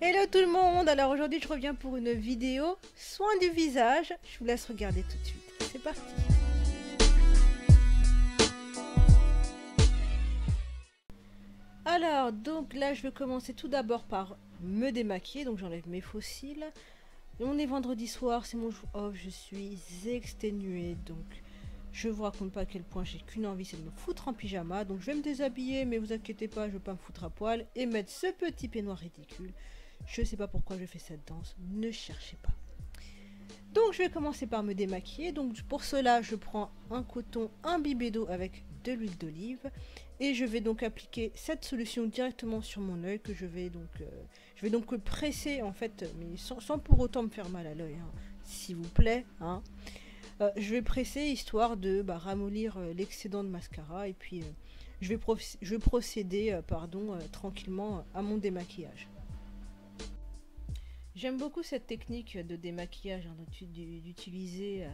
Hello tout le monde, alors aujourd'hui je reviens pour une vidéo soin du visage. Je vous laisse regarder tout de suite. C'est parti. Alors donc là je vais commencer tout d'abord par me démaquiller. Donc j'enlève mes faux cils. Et on est vendredi soir, c'est mon jour off, je suis exténuée. Donc je vous raconte pas à quel point j'ai qu'une envie, c'est de me foutre en pyjama. Donc je vais me déshabiller, mais vous inquiétez pas, je vais pas me foutre à poil. Et mettre ce petit peignoir ridicule. Je sais pas pourquoi je fais cette danse, ne cherchez pas. Donc je vais commencer par me démaquiller. Donc pour cela je prends un coton imbibé d'eau avec de l'huile d'olive. Et je vais donc appliquer cette solution directement sur mon œil que je vais donc presser en fait, mais sans pour autant me faire mal à l'œil, hein, s'il vous plaît. Hein. Je vais presser histoire de ramollir l'excédent de mascara. Et puis je vais procéder tranquillement à mon démaquillage. J'aime beaucoup cette technique de démaquillage, hein, d'utiliser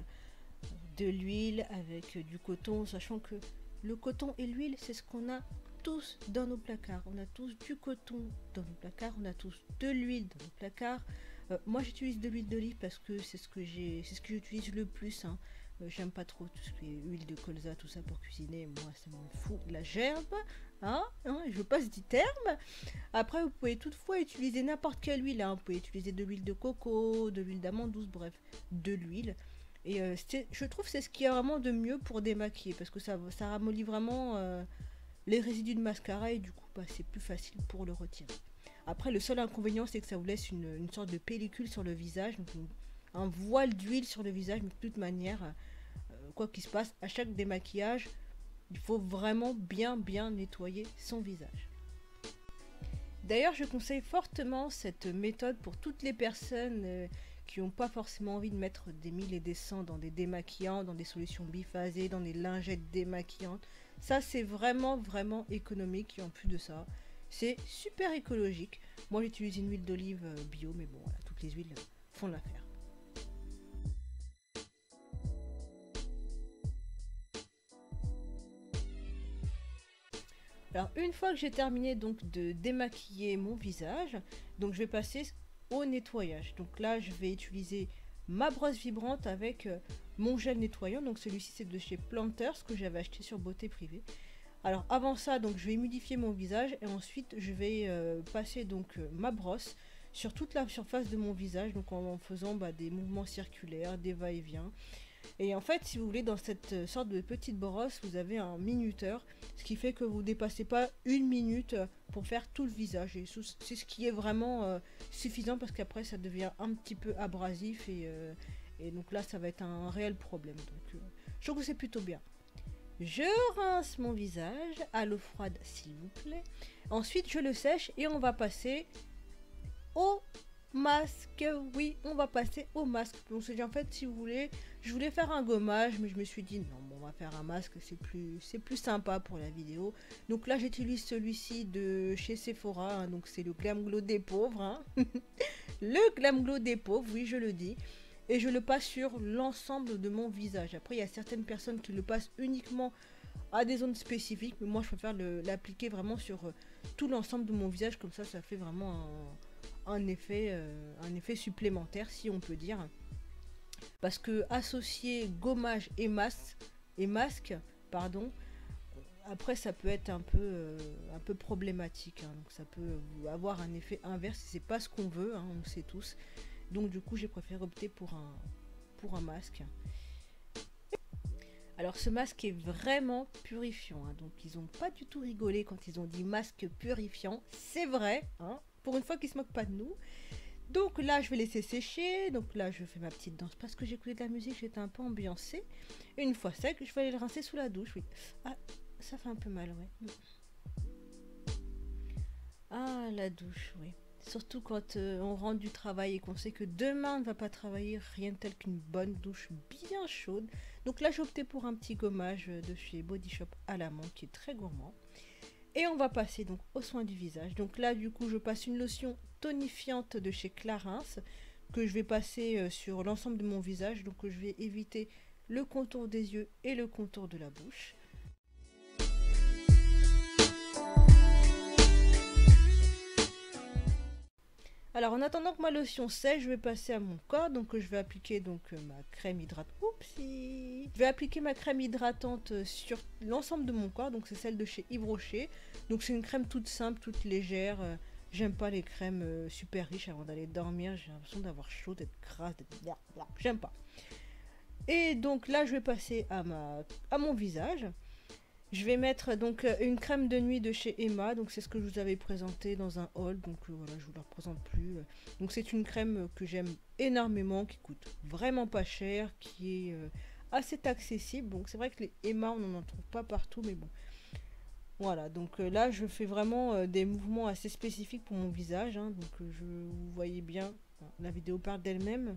de l'huile avec du coton, sachant que le coton et l'huile, c'est ce qu'on a tous dans nos placards. On a tous du coton dans nos placards, on a tous de l'huile dans nos placards. Moi j'utilise de l'huile d'olive parce que c'est ce que j'utilise le plus. Hein. J'aime pas trop tout ce qui est huile de colza, tout ça pour cuisiner. Moi ça me fout la gerbe. Hein, je passe du terme. Après vous pouvez toutefois utiliser n'importe quelle huile. Hein. Vous pouvez utiliser de l'huile de coco, de l'huile d'amande douce, bref, de l'huile. Et je trouve que c'est ce qu'il y a vraiment de mieux pour démaquiller. Parce que ça ramollit vraiment les résidus de mascara. Et du coup c'est plus facile pour le retirer. Après le seul inconvénient c'est que ça vous laisse une sorte de pellicule sur le visage. Donc un voile d'huile sur le visage. Mais de toute manière, quoi qu'il se passe, à chaque démaquillage, il faut vraiment bien nettoyer son visage. D'ailleurs, je conseille fortement cette méthode pour toutes les personnes qui n'ont pas forcément envie de mettre des 1000 et des 100 dans des démaquillants, dans des solutions biphasées, dans des lingettes démaquillantes. Ça, c'est vraiment économique. Et en plus de ça, c'est super écologique. Moi, j'utilise une huile d'olive bio, mais bon, voilà, toutes les huiles font l'affaire. Alors une fois que j'ai terminé donc de démaquiller mon visage, donc je vais passer au nettoyage. Donc là je vais utiliser ma brosse vibrante avec mon gel nettoyant. Donc celui-ci c'est de chez Planters que j'avais acheté sur Beauté Privée. Alors avant ça donc je vais humidifier mon visage et ensuite je vais passer donc ma brosse sur toute la surface de mon visage, donc en faisant des mouvements circulaires, des va-et-vient. Et en fait, si vous voulez, dans cette sorte de petite brosse, vous avez un minuteur, ce qui fait que vous ne dépassez pas une minute pour faire tout le visage. Et c'est ce qui est vraiment suffisant parce qu'après, ça devient un petit peu abrasif et donc là, ça va être un réel problème. Donc, je trouve que c'est plutôt bien. Je rince mon visage à l'eau froide, s'il vous plaît. Ensuite, je le sèche et on va passer au masque. Oui, on va passer au masque. On s'est dit en fait, si vous voulez, je voulais faire un gommage, mais je me suis dit non, bon, on va faire un masque, c'est plus sympa pour la vidéo. Donc là, j'utilise celui-ci de chez Sephora, hein, donc c'est le Glam Glow des pauvres. Hein. Le Glam Glow des pauvres, oui, je le dis. Et je le passe sur l'ensemble de mon visage. Après, il y a certaines personnes qui le passent uniquement à des zones spécifiques, mais moi, je préfère l'appliquer vraiment sur tout l'ensemble de mon visage, comme ça fait vraiment un effet supplémentaire, si on peut dire. Parce que associer gommage et masque, pardon, après ça peut être un peu problématique. Hein. Donc ça peut avoir un effet inverse si c'est pas ce qu'on veut, hein, on le sait tous. Donc du coup j'ai préféré opter pour un masque. Alors ce masque est vraiment purifiant, hein. Donc ils n'ont pas du tout rigolé quand ils ont dit masque purifiant, c'est vrai, hein. Pour une fois qu'ils se moquent pas de nous. Donc là je vais laisser sécher. Donc là je fais ma petite danse parce que j'écoutais de la musique, j'étais un peu ambiancée. Une fois sec, je vais aller le rincer sous la douche. Oui. Ah, ça fait un peu mal, ouais. Ah, la douche, oui. Surtout quand on rentre du travail et qu'on sait que demain on ne va pas travailler, rien de tel qu'une bonne douche bien chaude. Donc là j'ai opté pour un petit gommage de chez Body Shop à la menthe qui est très gourmand. Et on va passer donc aux soins du visage. Donc là du coup je passe une lotion tonifiante de chez Clarins que je vais passer sur l'ensemble de mon visage. Donc je vais éviter le contour des yeux et le contour de la bouche. Alors en attendant que ma lotion sèche, je vais passer à mon corps. Donc je vais appliquer donc ma crème hydratante. Oupsie. Je vais appliquer ma crème hydratante sur l'ensemble de mon corps. Donc c'est celle de chez Yves Rocher. Donc c'est une crème toute simple, toute légère. J'aime pas les crèmes super riches avant d'aller dormir. J'ai l'impression d'avoir chaud, d'être grasse, d'être... J'aime pas. Et donc là je vais passer à mon visage. Je vais mettre donc une crème de nuit de chez Emma, donc c'est ce que je vous avais présenté dans un haul, donc voilà, je vous la représente plus. Donc c'est une crème que j'aime énormément, qui coûte vraiment pas cher, qui est assez accessible. Donc c'est vrai que les Emma on n'en trouve pas partout, mais bon. Voilà, donc là je fais vraiment des mouvements assez spécifiques pour mon visage, hein, donc vous voyez bien, la vidéo parle d'elle-même.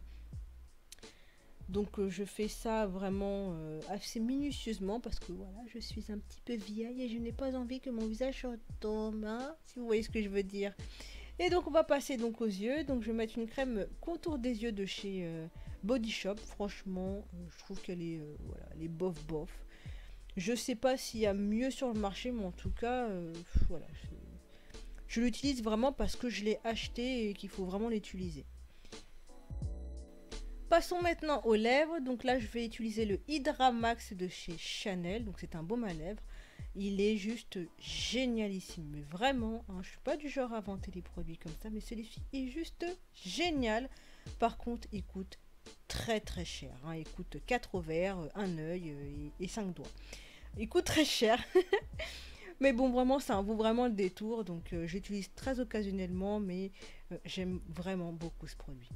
Donc je fais ça vraiment assez minutieusement parce que voilà, je suis un petit peu vieille et je n'ai pas envie que mon visage retombe, hein, si vous voyez ce que je veux dire. Et donc on va passer donc aux yeux. Donc je vais mettre une crème contour des yeux de chez Body Shop. Franchement, je trouve qu'elle est, voilà, elle est bof bof. Je sais pas s'il y a mieux sur le marché, mais en tout cas, voilà, je l'utilise vraiment parce que je l'ai acheté et qu'il faut vraiment l'utiliser. Passons maintenant aux lèvres. Donc là, je vais utiliser le Hydra Max de chez Chanel. Donc c'est un baume à lèvres. Il est juste génialissime. Mais vraiment, hein, je suis pas du genre à vanter des produits comme ça. Mais celui-ci est juste génial. Par contre, il coûte très très cher. Hein. Il coûte 4 ovaires, un œil et 5 doigts. Il coûte très cher. Mais bon, vraiment, ça en vaut vraiment le détour. Donc j'utilise très occasionnellement. Mais j'aime vraiment beaucoup ce produit.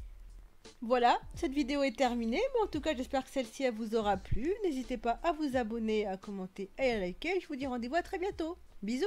Voilà, cette vidéo est terminée, mais en tout cas j'espère que celle-ci vous aura plu. N'hésitez pas à vous abonner, à commenter et à liker. Je vous dis rendez-vous à très bientôt. Bisous.